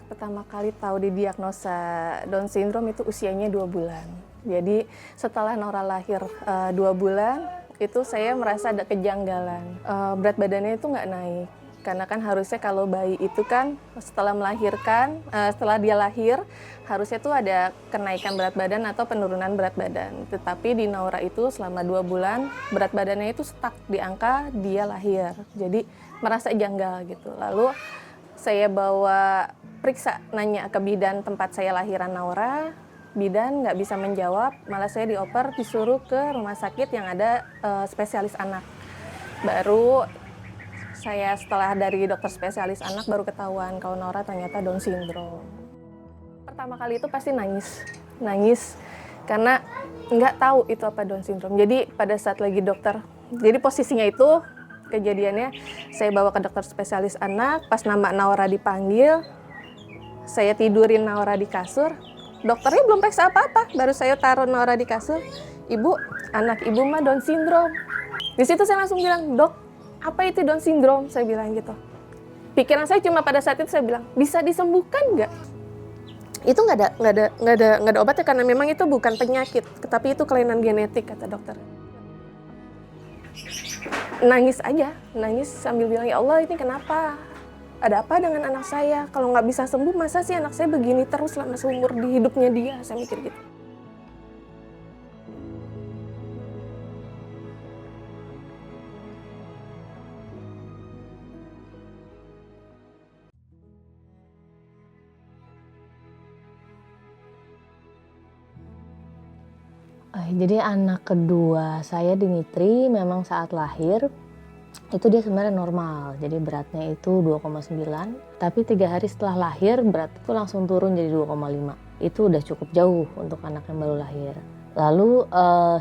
pertama kali tahu didiagnosa Down syndrome itu usianya 2 bulan. Jadi setelah Nora lahir 2 bulan, itu saya merasa ada kejanggalan. Berat badannya itu nggak naik. Karena kan harusnya kalau bayi itu kan setelah melahirkan, setelah dia lahir, harusnya tuh ada kenaikan berat badan atau penurunan berat badan. Tetapi di Naura itu selama 2 bulan, berat badannya itu stuck di angka dia lahir. Jadi merasa janggal gitu. Lalu saya bawa periksa, nanya ke bidan tempat saya lahiran Naura, bidan nggak bisa menjawab, malah saya dioper disuruh ke rumah sakit yang ada spesialis anak. Baru saya setelah dari dokter spesialis anak baru ketahuan kalau Naura ternyata Down syndrome. Pertama kali itu pasti nangis karena nggak tahu itu apa Down syndrome. Jadi pada saat lagi dokter, jadi posisinya itu kejadiannya saya bawa ke dokter spesialis anak, pas nama Naura dipanggil, saya tidurin Naura di kasur, dokternya belum periksa apa-apa, baru saya taruh Naura di kasur, ibu, anak ibu mah Down syndrome. Di situ saya langsung bilang, dok, apa itu Down syndrome? Saya bilang gitu. Pikiran saya cuma pada saat itu saya bilang, bisa disembuhkan nggak? Itu nggak ada obatnya karena memang itu bukan penyakit, tetapi itu kelainan genetik kata dokter. Nangis aja, nangis sambil bilang, ya Allah ini kenapa? Ada apa dengan anak saya? Kalau nggak bisa sembuh, masa sih anak saya begini terus selama seumur di hidupnya dia? Saya mikir gitu. Jadi anak kedua saya Dimitri memang saat lahir itu dia sebenarnya normal, jadi beratnya itu 2,9, tapi 3 hari setelah lahir berat itu langsung turun jadi 2,5. Itu udah cukup jauh untuk anak yang baru lahir. Lalu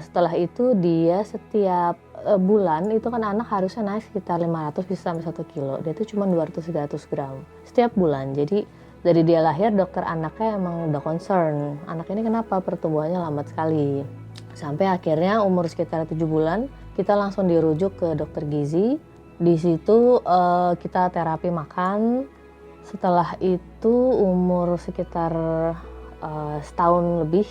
setelah itu dia setiap bulan itu kan anak harusnya naik sekitar 500 bisa sampai 1 kilo, dia itu cuma 200-300 gram setiap bulan. Jadi dari dia lahir dokter anaknya emang udah concern, anak ini kenapa pertumbuhannya lambat sekali. Sampai akhirnya umur sekitar 7 bulan kita langsung dirujuk ke dokter gizi. Di situ kita terapi makan. Setelah itu umur sekitar setahun lebih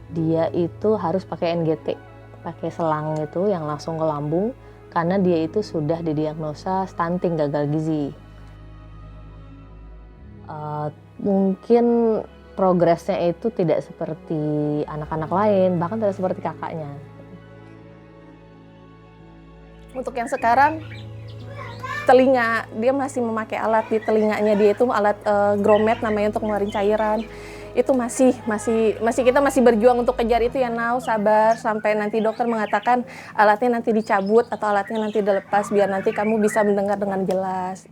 dia itu harus pakai NGT, pakai selang itu yang langsung ke lambung karena dia itu sudah didiagnosa stunting, gagal gizi. Mungkin progresnya itu tidak seperti anak-anak lain, bahkan tidak seperti kakaknya. Untuk yang sekarang, telinga, dia masih memakai alat di telinganya, dia itu alat grommet namanya untuk ngeluarin cairan. Itu masih kita masih berjuang untuk kejar itu ya Nau, sabar sampai nanti dokter mengatakan alatnya nanti dicabut atau alatnya nanti dilepas biar nanti kamu bisa mendengar dengan jelas.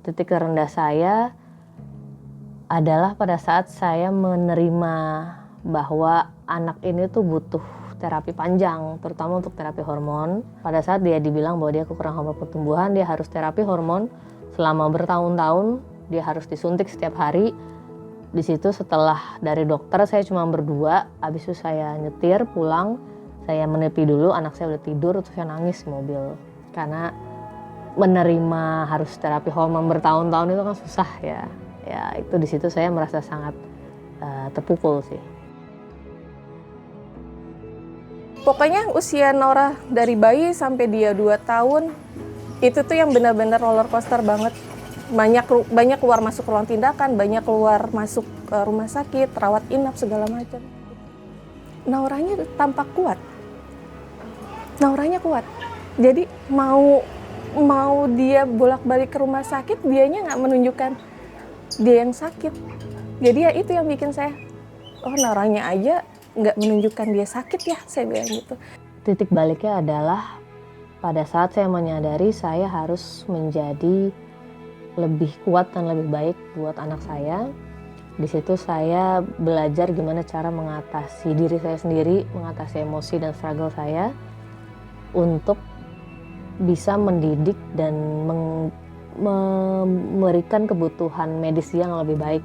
Titik terendah saya adalah pada saat saya menerima bahwa anak ini tuh butuh terapi panjang, terutama untuk terapi hormon. Pada saat dia dibilang bahwa dia kekurangan hormon pertumbuhan, dia harus terapi hormon selama bertahun-tahun, dia harus disuntik setiap hari. Di situ setelah dari dokter saya cuma berdua, habis itu saya nyetir pulang, saya menepi dulu, anak saya udah tidur, terus saya nangis di mobil. Karena menerima harus terapi hormon bertahun-tahun itu kan susah ya. Ya itu di situ saya merasa sangat terpukul sih. Pokoknya usia Nora dari bayi sampai dia 2 tahun itu tuh yang benar-benar roller coaster banget. Banyak keluar masuk ruang tindakan, banyak keluar masuk rumah sakit, rawat inap segala macam. Nauranya tampak kuat. Nauranya kuat. Jadi mau dia bolak-balik ke rumah sakit, dianya nggak menunjukkan dia yang sakit. Jadi ya itu yang bikin saya, oh Nauranya aja nggak menunjukkan dia sakit ya, saya bilang gitu. Titik baliknya adalah pada saat saya menyadari saya harus menjadi lebih kuat dan lebih baik buat anak saya. Di situ saya belajar gimana cara mengatasi diri saya sendiri, mengatasi emosi dan struggle saya untuk bisa mendidik dan memberikan kebutuhan medis yang lebih baik.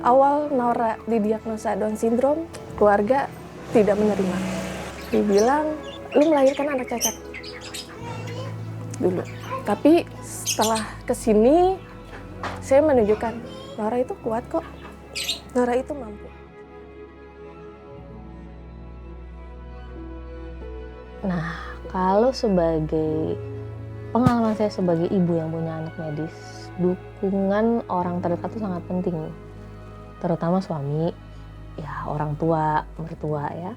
Awal Naura didiagnosa Down syndrome, keluarga tidak menerima. Dibilang, lu melahirkan anak cacat dulu. Tapi setelah kesini, saya menunjukkan Nora itu kuat kok, Nora itu mampu. Nah, kalau sebagai pengalaman saya sebagai ibu yang punya anak medis, dukungan orang terdekat itu sangat penting, terutama suami, ya orang tua, mertua ya.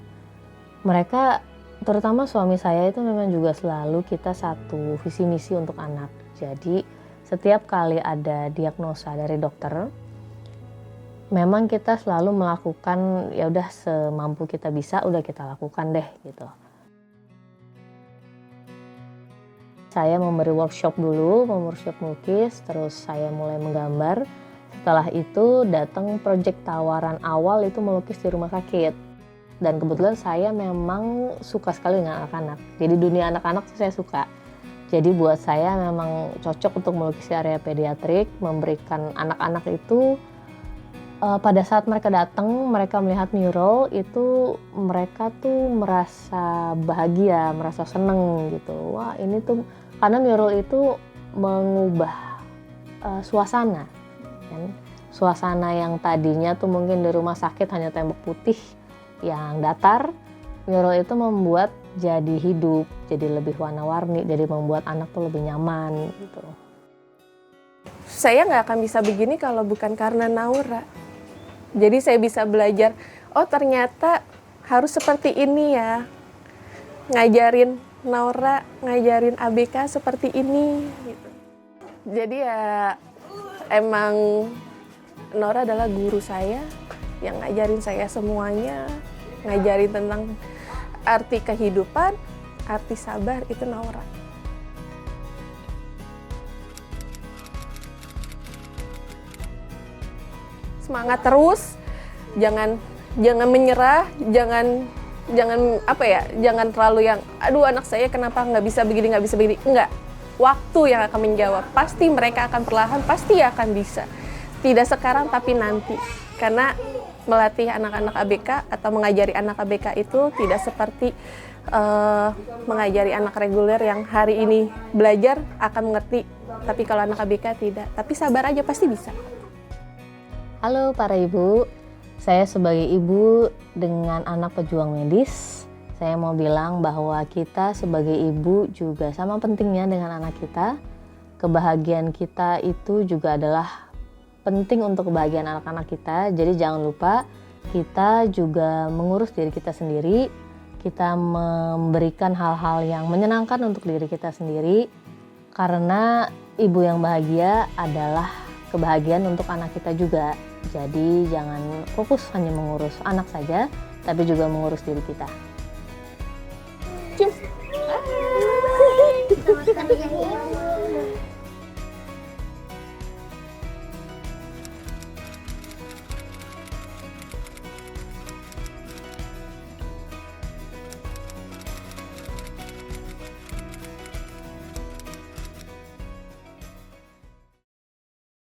Mereka, terutama suami saya itu memang juga selalu kita satu visi misi untuk anak. Jadi setiap kali ada diagnosa dari dokter, memang kita selalu melakukan ya udah semampu kita bisa, udah kita lakukan deh gitu. Saya memberi workshop dulu, workshop melukis, terus saya mulai menggambar. Setelah itu datang proyek tawaran awal itu melukis di rumah sakit. Dan kebetulan saya memang suka sekali dengan anak-anak. Jadi dunia anak-anak saya suka. Jadi buat saya memang cocok untuk melukis di area pediatrik, memberikan anak-anak itu pada saat mereka datang, mereka melihat mural itu mereka tuh merasa bahagia, merasa seneng gitu. Wah ini tuh karena mural itu mengubah suasana, kan? Suasana yang tadinya tuh mungkin di rumah sakit hanya tembok putih yang datar, mural itu membuat jadi hidup, jadi lebih warna-warni, jadi membuat anak tuh lebih nyaman gitu. Saya nggak akan bisa begini kalau bukan karena Naura. Jadi saya bisa belajar, oh ternyata harus seperti ini ya, ngajarin Naura, ngajarin ABK seperti ini gitu. Jadi ya emang Naura adalah guru saya yang ngajarin saya semuanya, ngajarin tentang arti kehidupan, arti sabar, itu Naura. Semangat terus, jangan menyerah, jangan terlalu yang aduh anak saya kenapa nggak bisa begini. Enggak, waktu yang akan menjawab. Pasti mereka akan perlahan, pasti akan bisa. Tidak sekarang tapi nanti. Karena melatih anak-anak ABK atau mengajari anak ABK itu tidak seperti mengajari anak reguler yang hari ini belajar akan mengerti, tapi kalau anak ABK tidak. Tapi sabar aja, pasti bisa. Halo para ibu, saya sebagai ibu dengan anak pejuang medis, saya mau bilang bahwa kita sebagai ibu juga sama pentingnya dengan anak kita. Kebahagiaan kita itu juga adalah penting untuk kebahagiaan anak-anak kita, jadi jangan lupa kita juga mengurus diri kita sendiri, kita memberikan hal-hal yang menyenangkan untuk diri kita sendiri, karena ibu yang bahagia adalah kebahagiaan untuk anak kita juga. Jadi jangan fokus hanya mengurus anak saja, tapi juga mengurus diri kita.